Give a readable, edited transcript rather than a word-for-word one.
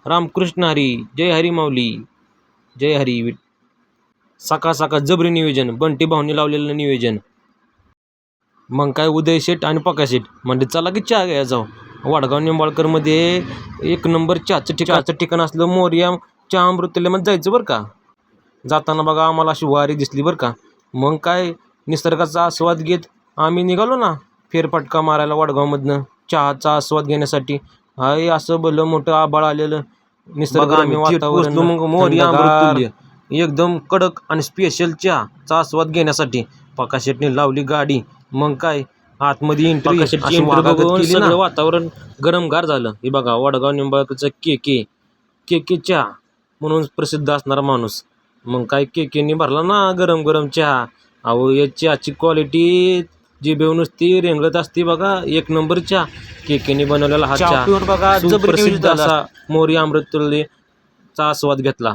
रामकृष्ण हरी, जय हरी माऊली, जय हरी. सकाळ सकाळ जबरी नियोजन, बंटी भाऊनी लावलेलं नियोजन. मग काय उदय शेठ आणि पका शेठ म्हणजे चला की चहा घ्या जाऊ. वडगाव निंबाळकरमध्ये एक नंबर चहाचं ठिकाण असलं मोरया चहा अमृतालयामध्ये जायचं बरं का. जाताना बघा आम्हाला अशी वारी दिसली बरं का. मग काय निसर्गाचा आस्वाद घेत आम्ही निघालो ना फेरफटका मारायला वडगावमधनं चहाचा आस्वाद घेण्यासाठी. हाय असं भलं मोठं आभाळ आलेलं निसर्गरम्य वातावरण, मग मोरया अमृततुल्य एकदम कडक आणि स्पेशल चहाचा आस्वाद घेण्यासाठी पका शेटने लावली गाडी. मग काय आतमध्ये एंट्री बघून सगळं वातावरण गरमगार झालं. हे बघा वडगाव निंबाळकरचा के चहा म्हणून प्रसिद्ध असणारा माणूस. मग काय केकेनी भरला ना गरम गरम चहा. अहो या चहाची क्वालिटी जिभेवर नुसती रेंगळत असते बघा. एक नंबर चहा केकेनी बनवलेला हा चहा पिऊन बघा प्रसिद्ध असा मोरया अमृततुल्यचा आस्वाद घेतला.